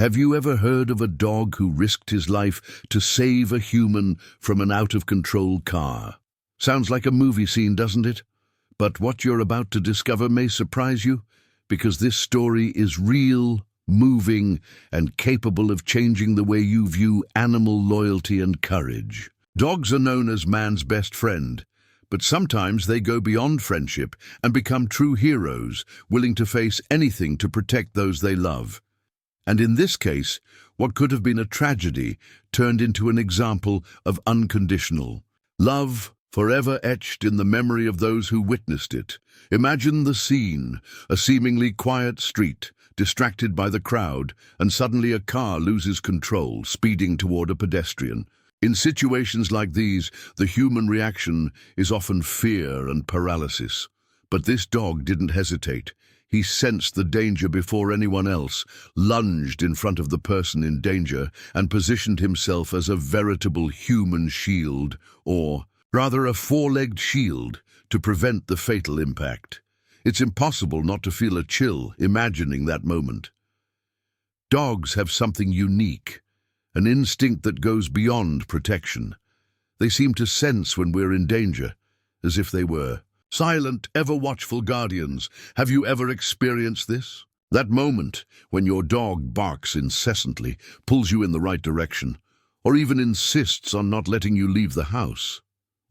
Have you ever heard of a dog who risked his life to save a human from an out-of-control car? Sounds like a movie scene, doesn't it? But what you're about to discover may surprise you, because this story is real, moving, and capable of changing the way you view animal loyalty and courage. Dogs are known as man's best friend, but sometimes they go beyond friendship and become true heroes, willing to face anything to protect those they love. And in this case, what could have been a tragedy turned into an example of unconditional love, forever etched in the memory of those who witnessed it. Imagine the scene, a seemingly quiet street, distracted by the crowd, and suddenly a car loses control, speeding toward a pedestrian. In situations like these, the human reaction is often fear and paralysis. But this dog didn't hesitate. He sensed the danger before anyone else, lunged in front of the person in danger, and positioned himself as a veritable human shield, or rather a four-legged shield, to prevent the fatal impact. It's impossible not to feel a chill imagining that moment. Dogs have something unique, an instinct that goes beyond protection. They seem to sense when we're in danger, as if they were silent, ever-watchful guardians. Have you ever experienced this? That moment when your dog barks incessantly, pulls you in the right direction, or even insists on not letting you leave the house.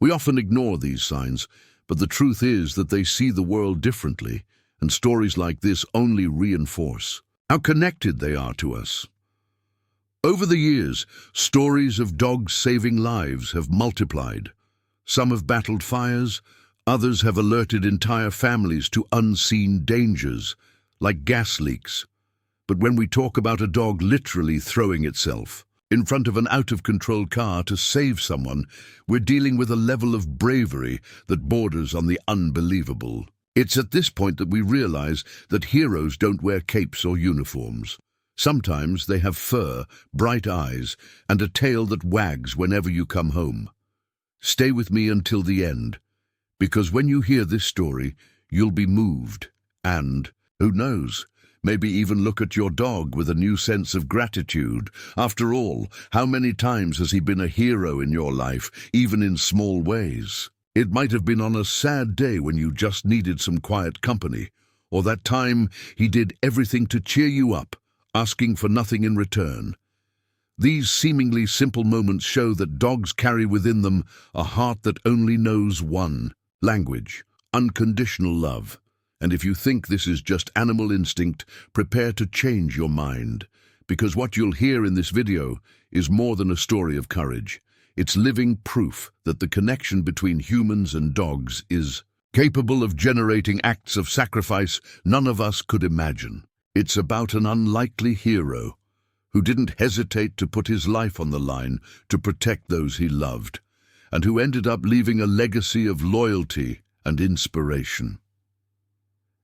We often ignore these signs, but the truth is that they see the world differently, and stories like this only reinforce how connected they are to us. Over the years, stories of dogs saving lives have multiplied. Some have battled fires, others have alerted entire families to unseen dangers, like gas leaks. But when we talk about a dog literally throwing itself in front of an out-of-control car to save someone, we're dealing with a level of bravery that borders on the unbelievable. It's at this point that we realize that heroes don't wear capes or uniforms. Sometimes they have fur, bright eyes, and a tail that wags whenever you come home. Stay with me until the end, because when you hear this story, you'll be moved and, who knows, maybe even look at your dog with a new sense of gratitude. After all, how many times has he been a hero in your life, even in small ways? It might have been on a sad day when you just needed some quiet company, or that time he did everything to cheer you up, asking for nothing in return. These seemingly simple moments show that dogs carry within them a heart that only knows one language: unconditional love. And if you think this is just animal instinct, prepare to change your mind, because what you'll hear in this video is more than a story of courage. It's living proof that the connection between humans and dogs is capable of generating acts of sacrifice none of us could imagine. It's about an unlikely hero who didn't hesitate to put his life on the line to protect those he loved, and who ended up leaving a legacy of loyalty and inspiration.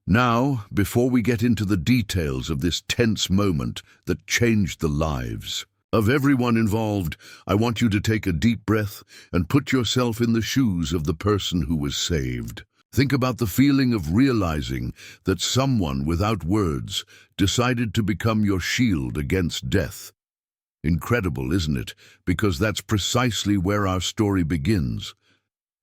Now, before we get into the details of this tense moment that changed the lives of everyone involved, I want you to take a deep breath and put yourself in the shoes of the person who was saved. Think about the feeling of realizing that someone without words decided to become your shield against death. Incredible, isn't it? Because that's precisely where our story begins.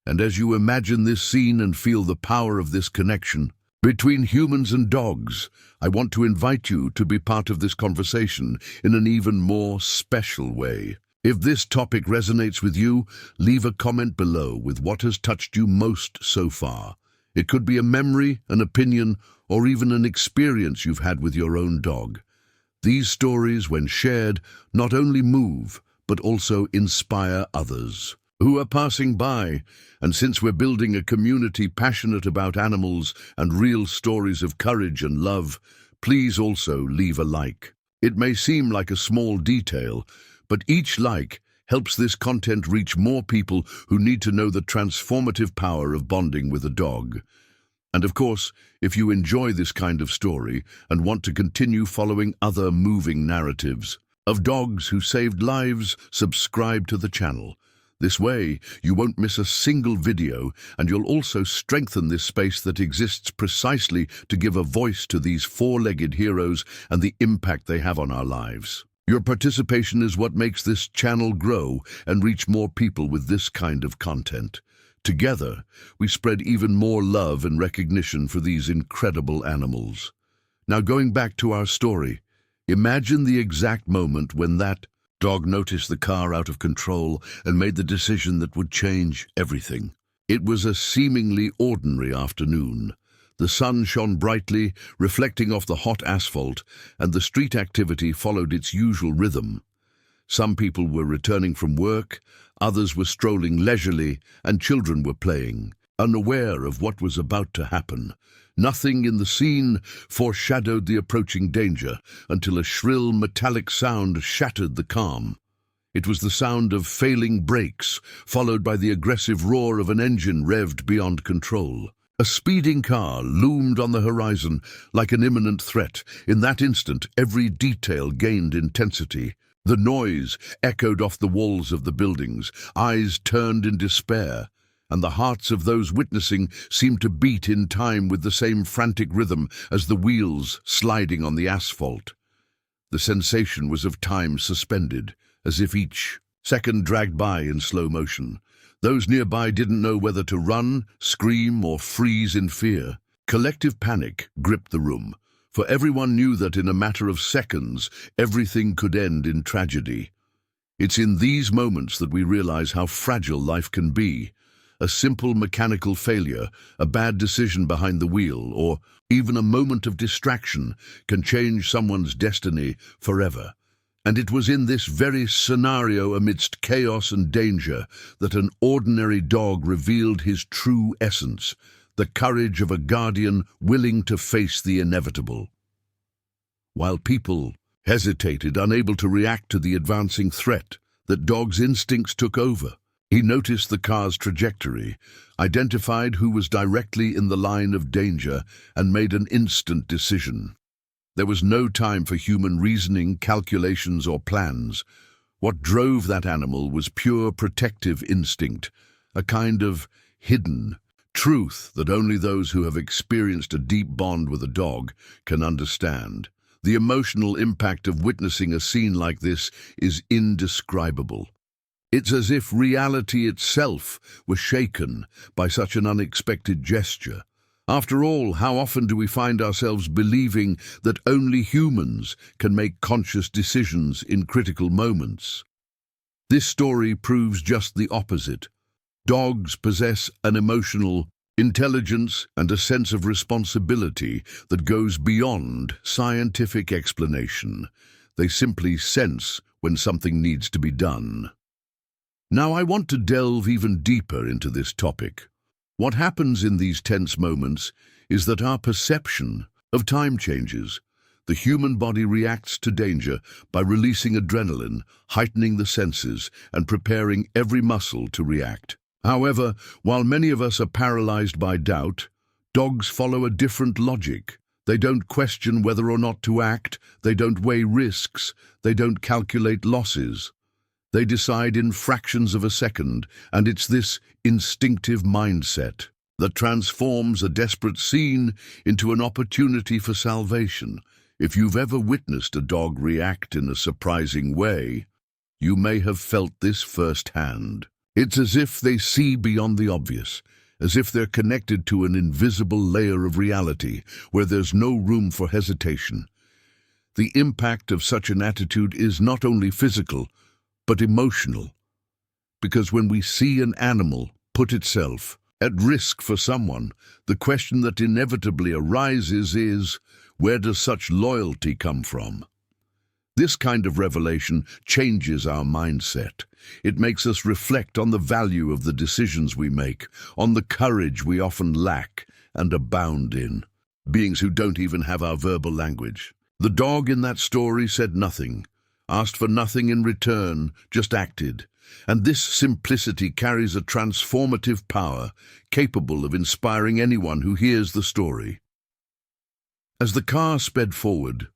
And as you imagine this scene and feel the power of this connection between humans and dogs, I want to invite you to be part of this conversation in an even more special way. If this topic resonates with you, leave a comment below with what has touched you most so far. It could be a memory, an opinion, or even an experience you've had with your own dog. These stories, when shared, not only move, but also inspire others who are passing by. And since we're building a community passionate about animals and real stories of courage and love, please also leave a like. It may seem like a small detail, but each like helps this content reach more people who need to know the transformative power of bonding with a dog. And of course, if you enjoy this kind of story and want to continue following other moving narratives of dogs who saved lives, subscribe to the channel. This way, you won't miss a single video, and you'll also strengthen this space that exists precisely to give a voice to these four-legged heroes and the impact they have on our lives. Your participation is what makes this channel grow and reach more people with this kind of content. Together, we spread even more love and recognition for these incredible animals. Now, going back to our story, imagine the exact moment when that dog noticed the car out of control and made the decision that would change everything. It was a seemingly ordinary afternoon. The sun shone brightly, reflecting off the hot asphalt, and the street activity followed its usual rhythm. Some people were returning from work, others were strolling leisurely, and children were playing, unaware of what was about to happen. Nothing in the scene foreshadowed the approaching danger until a shrill metallic sound shattered the calm. It was the sound of failing brakes, followed by the aggressive roar of an engine revved beyond control. A speeding car loomed on the horizon like an imminent threat. In that instant, every detail gained intensity. The noise echoed off the walls of the buildings, eyes turned in despair, and the hearts of those witnessing seemed to beat in time with the same frantic rhythm as the wheels sliding on the asphalt. The sensation was of time suspended, as if each second dragged by in slow motion. Those nearby didn't know whether to run, scream, or freeze in fear. Collective panic gripped the room, for everyone knew that in a matter of seconds, everything could end in tragedy. It's in these moments that we realize how fragile life can be. A simple mechanical failure, a bad decision behind the wheel, or even a moment of distraction can change someone's destiny forever. And it was in this very scenario, amidst chaos and danger, that an ordinary dog revealed his true essence, the courage of a guardian willing to face the inevitable. While people hesitated, unable to react to the advancing threat, that dog's instincts took over. He noticed the car's trajectory, identified who was directly in the line of danger, and made an instant decision. There was no time for human reasoning, calculations, or plans. What drove that animal was pure protective instinct, a kind of hidden truth that only those who have experienced a deep bond with a dog can understand. The emotional impact of witnessing a scene like this is indescribable. It's as if reality itself was shaken by such an unexpected gesture. After all, how often do we find ourselves believing that only humans can make conscious decisions in critical moments? This story proves just the opposite. Dogs possess an emotional intelligence and a sense of responsibility that goes beyond scientific explanation. They simply sense when something needs to be done. Now, I want to delve even deeper into this topic. What happens in these tense moments is that our perception of time changes. The human body reacts to danger by releasing adrenaline, heightening the senses, and preparing every muscle to react. However, while many of us are paralyzed by doubt, dogs follow a different logic. They don't question whether or not to act, they don't weigh risks, they don't calculate losses. They decide in fractions of a second, and it's this instinctive mindset that transforms a desperate scene into an opportunity for salvation. If you've ever witnessed a dog react in a surprising way, you may have felt this firsthand. It's as if they see beyond the obvious, as if they're connected to an invisible layer of reality where there's no room for hesitation. The impact of such an attitude is not only physical, but emotional, because when we see an animal put itself at risk for someone, the question that inevitably arises is, where does such loyalty come from? This kind of revelation changes our mindset. It makes us reflect on the value of the decisions we make, on the courage we often lack and abound in, beings who don't even have our verbal language. The dog in that story said nothing, asked for nothing in return, just acted. And this simplicity carries a transformative power, capable of inspiring anyone who hears the story. As the car sped forward,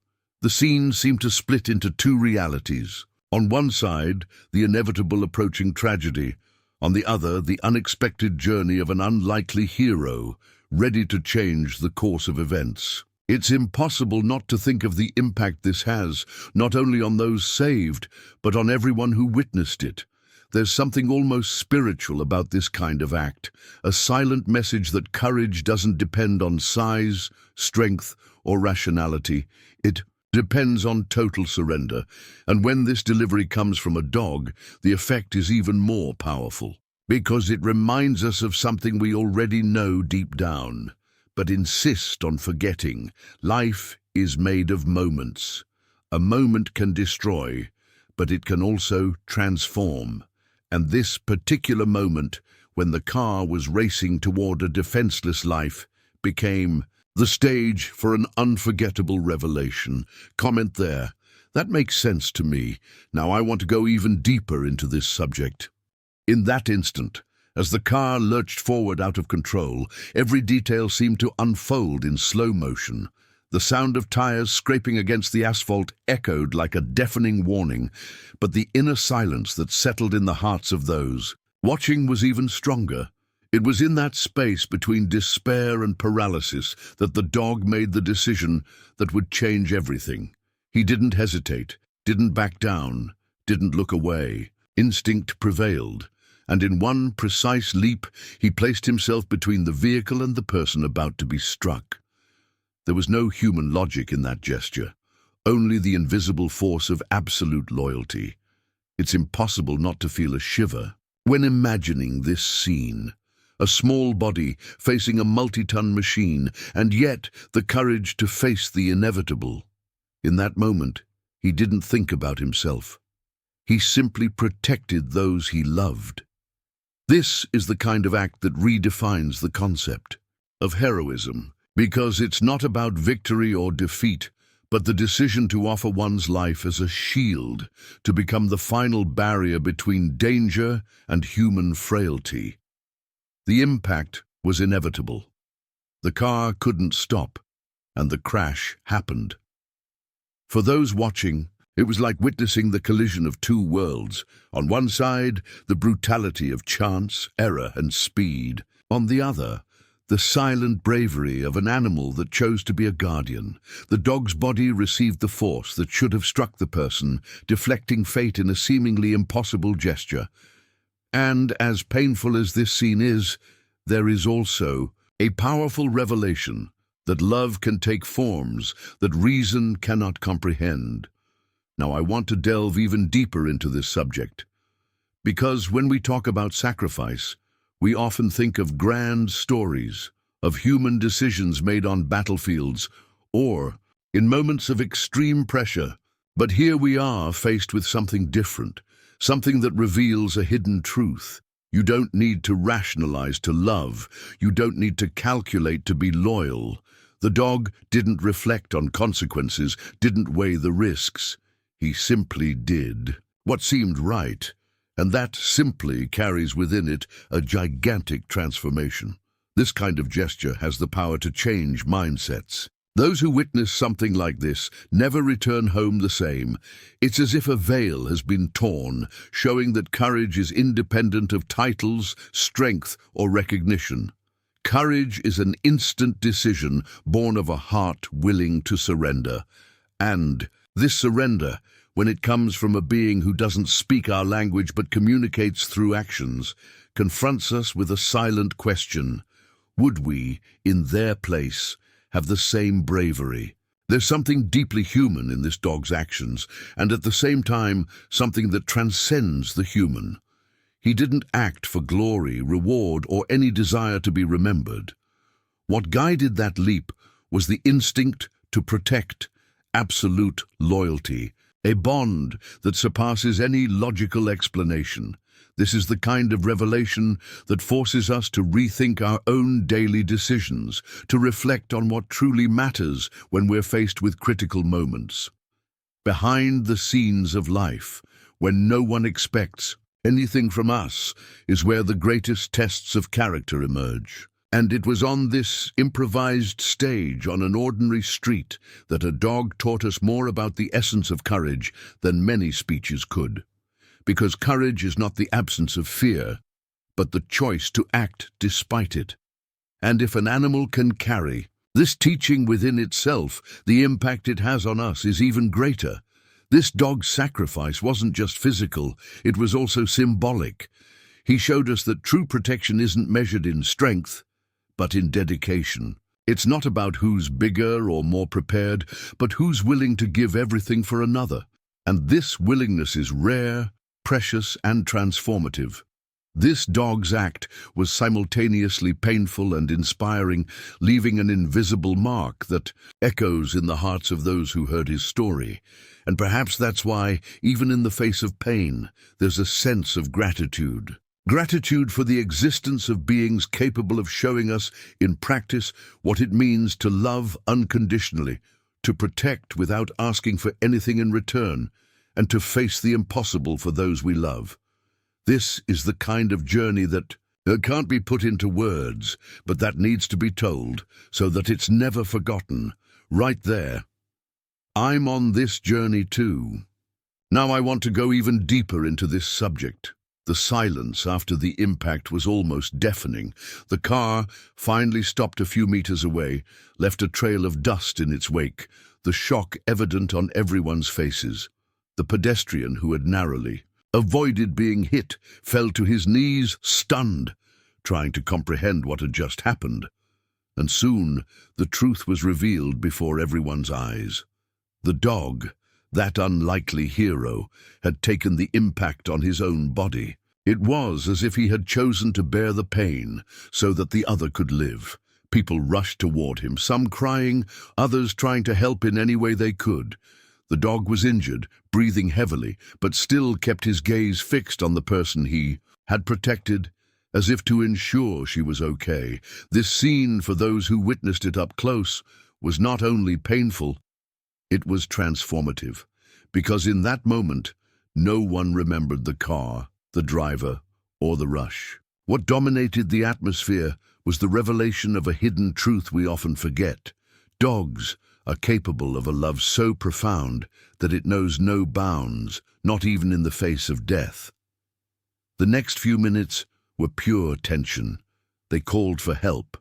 the scene seemed to split into two realities. On one side, the inevitable approaching tragedy. On the other, the unexpected journey of an unlikely hero, ready to change the course of events. It's impossible not to think of the impact this has, not only on those saved, but on everyone who witnessed it. There's something almost spiritual about this kind of act, a silent message that courage doesn't depend on size, strength, or rationality. It depends on total surrender, and when this delivery comes from a dog, the effect is even more powerful, because it reminds us of something we already know deep down, but insist on forgetting. Life is made of moments. A moment can destroy, but it can also transform. And this particular moment, when the car was racing toward a defenseless life, became the stage for an unforgettable revelation. Comment there. That makes sense to me. Now I want to go even deeper into this subject. In that instant, as the car lurched forward out of control, every detail seemed to unfold in slow motion. The sound of tires scraping against the asphalt echoed like a deafening warning, but the inner silence that settled in the hearts of those watching was even stronger. It was in that space between despair and paralysis that the dog made the decision that would change everything. He didn't hesitate, didn't back down, didn't look away. Instinct prevailed, and in one precise leap he placed himself between the vehicle and the person about to be struck. There was no human logic in that gesture, only the invisible force of absolute loyalty. It's impossible not to feel a shiver when imagining this scene. A small body facing a multi-ton machine, and yet the courage to face the inevitable. In that moment, he didn't think about himself. He simply protected those he loved. This is the kind of act that redefines the concept of heroism, because it's not about victory or defeat, but the decision to offer one's life as a shield, to become the final barrier between danger and human frailty. The impact was inevitable. The car couldn't stop, and the crash happened. For those watching, it was like witnessing the collision of two worlds. On one side, the brutality of chance, error, and speed. On the other, the silent bravery of an animal that chose to be a guardian. The dog's body received the force that should have struck the person, deflecting fate in a seemingly impossible gesture. And as painful as this scene is, there is also a powerful revelation that love can take forms that reason cannot comprehend. Now I want to delve even deeper into this subject, because when we talk about sacrifice, we often think of grand stories, of human decisions made on battlefields, or in moments of extreme pressure. But here we are faced with something different, something that reveals a hidden truth. You don't need to rationalize to love. You don't need to calculate to be loyal. The dog didn't reflect on consequences, didn't weigh the risks. He simply did what seemed right. And that simply carries within it a gigantic transformation. This kind of gesture has the power to change mindsets. Those who witness something like this never return home the same. It's as if a veil has been torn, showing that courage is independent of titles, strength, or recognition. Courage is an instant decision born of a heart willing to surrender. And this surrender, when it comes from a being who doesn't speak our language but communicates through actions, confronts us with a silent question. Would we, in their place, have the same bravery? There's something deeply human in this dog's actions, and at the same time, something that transcends the human. He didn't act for glory, reward, or any desire to be remembered. What guided that leap was the instinct to protect, absolute loyalty, a bond that surpasses any logical explanation. This is the kind of revelation that forces us to rethink our own daily decisions, to reflect on what truly matters when we're faced with critical moments. Behind the scenes of life, when no one expects anything from us, is where the greatest tests of character emerge. And it was on this improvised stage on an ordinary street that a dog taught us more about the essence of courage than many speeches could. Because courage is not the absence of fear, but the choice to act despite it. And if an animal can carry this teaching within itself, the impact it has on us is even greater. This dog's sacrifice wasn't just physical, it was also symbolic. He showed us that true protection isn't measured in strength, but in dedication. It's not about who's bigger or more prepared, but who's willing to give everything for another. And this willingness is rare, precious, and transformative. This dog's act was simultaneously painful and inspiring, leaving an invisible mark that echoes in the hearts of those who heard his story. And perhaps that's why, even in the face of pain, there's a sense of gratitude. Gratitude for the existence of beings capable of showing us in practice what it means to love unconditionally, to protect without asking for anything in return, and to face the impossible for those we love. This is the kind of journey that can't be put into words, but that needs to be told so that it's never forgotten. Right there. I'm on this journey too. Now I want to go even deeper into this subject. The silence after the impact was almost deafening. The car finally stopped a few meters away, left a trail of dust in its wake, the shock evident on everyone's faces. The pedestrian who had narrowly avoided being hit fell to his knees, stunned, trying to comprehend what had just happened. And soon the truth was revealed before everyone's eyes. The dog, that unlikely hero, had taken the impact on his own body. It was as if he had chosen to bear the pain so that the other could live. People rushed toward him, some crying, others trying to help in any way they could. The dog was injured, breathing heavily, but still kept his gaze fixed on the person he had protected, as if to ensure she was okay. This scene, for those who witnessed it up close, was not only painful, it was transformative, because in that moment, no one remembered the car, the driver, or the rush. What dominated the atmosphere was the revelation of a hidden truth we often forget. Dogs are capable of a love so profound that it knows no bounds, not even in the face of death. The next few minutes were pure tension. They called for help,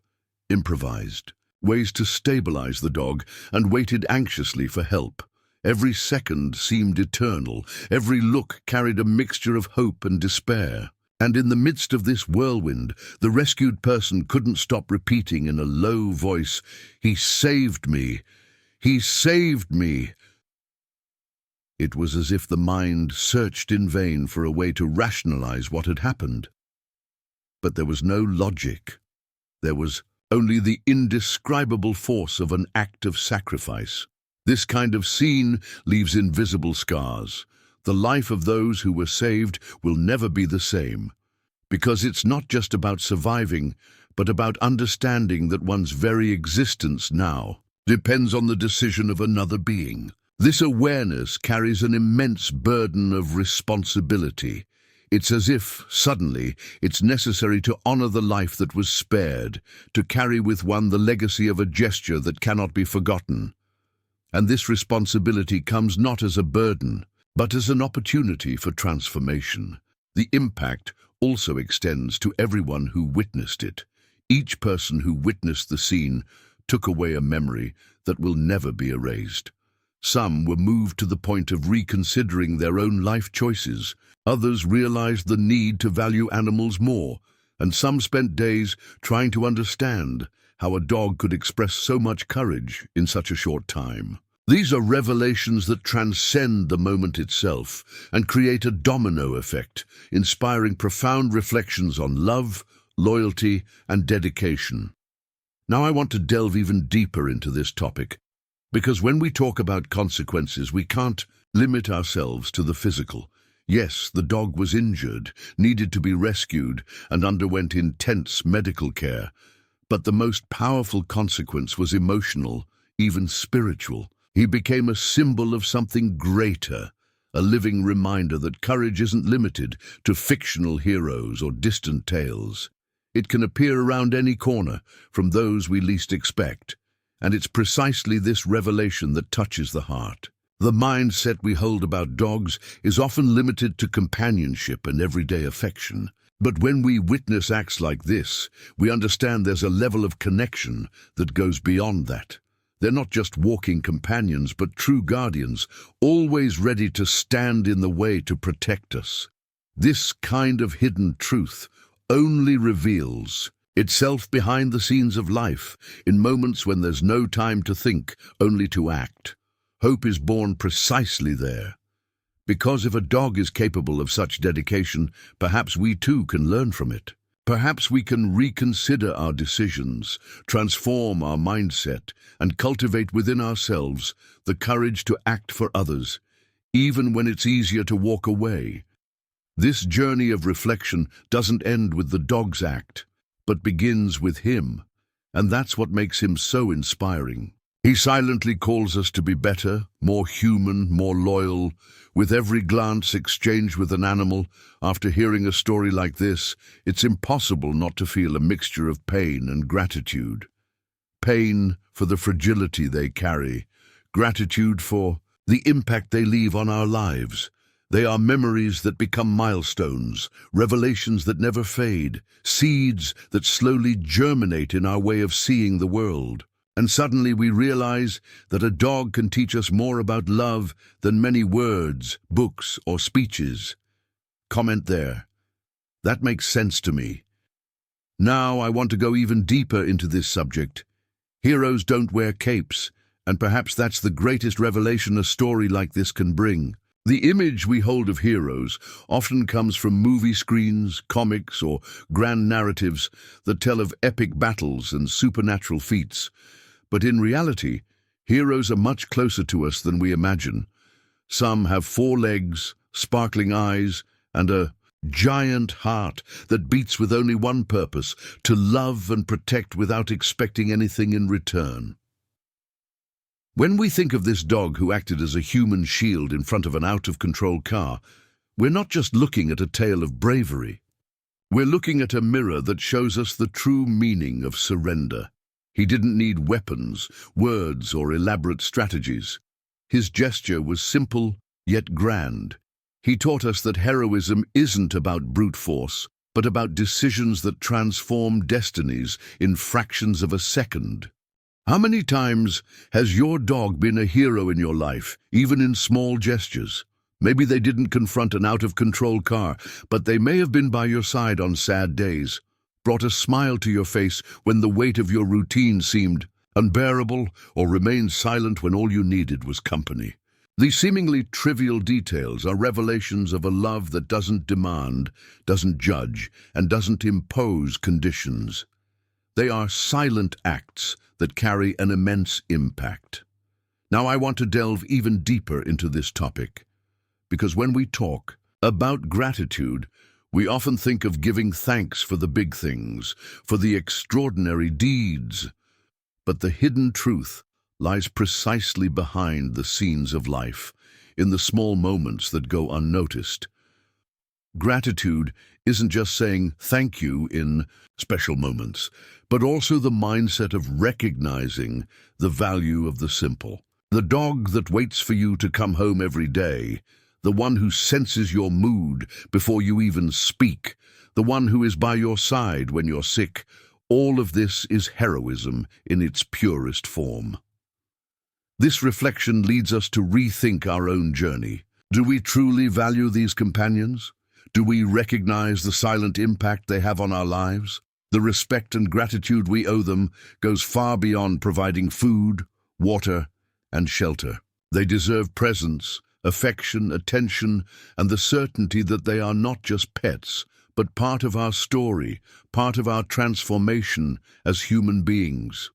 improvised ways to stabilize the dog, and waited anxiously for help. Every second seemed eternal. Every look carried a mixture of hope and despair. And in the midst of this whirlwind, the rescued person couldn't stop repeating in a low voice, "He saved me! He saved me!" It was as if the mind searched in vain for a way to rationalize what had happened. But there was no logic. There was only the indescribable force of an act of sacrifice. This kind of scene leaves invisible scars. The life of those who were saved will never be the same, because it's not just about surviving, but about understanding that one's very existence now depends on the decision of another being. This awareness carries an immense burden of responsibility. It's as if, suddenly, it's necessary to honor the life that was spared, to carry with one the legacy of a gesture that cannot be forgotten. And this responsibility comes not as a burden, but as an opportunity for transformation. The impact also extends to everyone who witnessed it. Each person who witnessed the scene took away a memory that will never be erased. Some were moved to the point of reconsidering their own life choices. Others realized the need to value animals more, and some spent days trying to understand how a dog could express so much courage in such a short time. These are revelations that transcend the moment itself and create a domino effect, inspiring profound reflections on love, loyalty, and dedication. Now I want to delve even deeper into this topic, because when we talk about consequences, we can't limit ourselves to the physical. Yes, the dog was injured, needed to be rescued, and underwent intense medical care. But the most powerful consequence was emotional, even spiritual. He became a symbol of something greater, a living reminder that courage isn't limited to fictional heroes or distant tales. It can appear around any corner, from those we least expect. And it's precisely this revelation that touches the heart. The mindset we hold about dogs is often limited to companionship and everyday affection. But when we witness acts like this, we understand there's a level of connection that goes beyond that. They're not just walking companions, but true guardians, always ready to stand in the way to protect us. This kind of hidden truth only reveals itself behind the scenes of life, in moments when there's no time to think, only to act. Hope is born precisely there. Because if a dog is capable of such dedication, perhaps we too can learn from it. Perhaps we can reconsider our decisions, transform our mindset, and cultivate within ourselves the courage to act for others, even when it's easier to walk away. This journey of reflection doesn't end with the dog's act, but begins with him, and that's what makes him so inspiring. He silently calls us to be better, more human, more loyal. With every glance exchanged with an animal, after hearing a story like this, it's impossible not to feel a mixture of pain and gratitude. Pain for the fragility they carry, gratitude for the impact they leave on our lives. They are memories that become milestones, revelations that never fade, seeds that slowly germinate in our way of seeing the world. And suddenly we realize that a dog can teach us more about love than many words, books, or speeches. Comment there. That makes sense to me. Now I want to go even deeper into this subject. Heroes don't wear capes, and perhaps that's the greatest revelation a story like this can bring. The image we hold of heroes often comes from movie screens, comics, or grand narratives that tell of epic battles and supernatural feats. But in reality, heroes are much closer to us than we imagine. Some have 4 legs, sparkling eyes, and a giant heart that beats with only one purpose: to love and protect without expecting anything in return. When we think of this dog who acted as a human shield in front of an out-of-control car, we're not just looking at a tale of bravery. We're looking at a mirror that shows us the true meaning of surrender. He didn't need weapons, words, or elaborate strategies. His gesture was simple, yet grand. He taught us that heroism isn't about brute force, but about decisions that transform destinies in fractions of a second. How many times has your dog been a hero in your life, even in small gestures? Maybe they didn't confront an out-of-control car, but they may have been by your side on sad days, brought a smile to your face when the weight of your routine seemed unbearable, or remained silent when all you needed was company. These seemingly trivial details are revelations of a love that doesn't demand, doesn't judge, and doesn't impose conditions. They are silent acts that carry an immense impact. Now I want to delve even deeper into this topic, because when we talk about gratitude, we often think of giving thanks for the big things, for the extraordinary deeds. But the hidden truth lies precisely behind the scenes of life, in the small moments that go unnoticed. Gratitude isn't just saying thank you in special moments, but also the mindset of recognizing the value of the simple. The dog that waits for you to come home every day, the one who senses your mood before you even speak, the one who is by your side when you're sick. All of this is heroism in its purest form. This reflection leads us to rethink our own journey. Do we truly value these companions? Do we recognize the silent impact they have on our lives? The respect and gratitude we owe them goes far beyond providing food, water, and shelter. They deserve presence, affection, attention, and the certainty that they are not just pets, but part of our story, part of our transformation as human beings.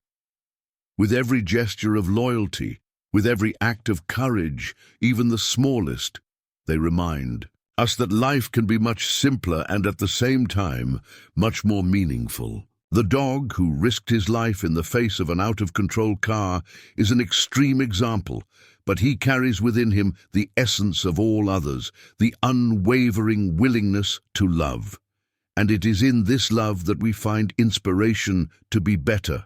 With every gesture of loyalty, with every act of courage, even the smallest, they remind us that life can be much simpler and at the same time much more meaningful. The dog who risked his life in the face of an out-of-control car is an extreme example, but he carries within him the essence of all others, the unwavering willingness to love. And it is in this love that we find inspiration to be better,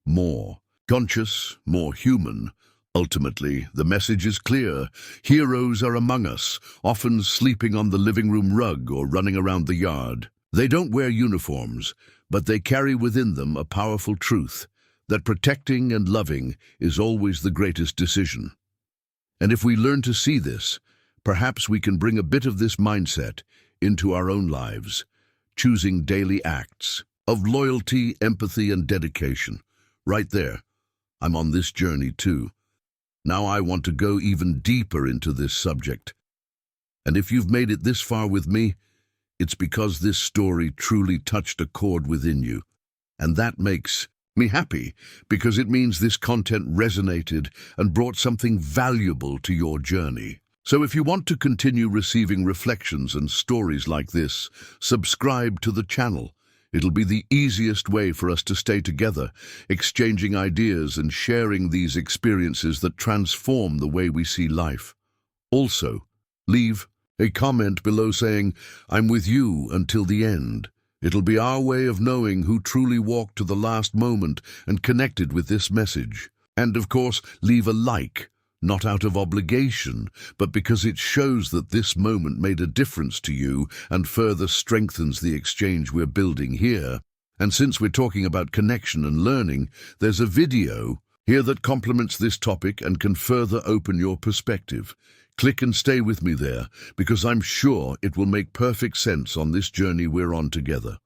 more conscious, more human. Ultimately, the message is clear. Heroes are among us, often sleeping on the living room rug or running around the yard. They don't wear uniforms, but they carry within them a powerful truth that protecting and loving is always the greatest decision. And if we learn to see this, perhaps we can bring a bit of this mindset into our own lives, choosing daily acts of loyalty, empathy, and dedication. Right there, I'm on this journey too. Now I want to go even deeper into this subject. And if you've made it this far with me, it's because this story truly touched a chord within you. And that makes me happy, because it means this content resonated and brought something valuable to your journey. So if you want to continue receiving reflections and stories like this, subscribe to the channel. It'll be the easiest way for us to stay together, exchanging ideas and sharing these experiences that transform the way we see life. Also, leave a comment below saying, "I'm with you until the end." It'll be our way of knowing who truly walked to the last moment and connected with this message. And of course, leave a like, not out of obligation, but because it shows that this moment made a difference to you and further strengthens the exchange we're building here. And since we're talking about connection and learning, there's a video here that complements this topic and can further open your perspective. Click and stay with me there, because I'm sure it will make perfect sense on this journey we're on together.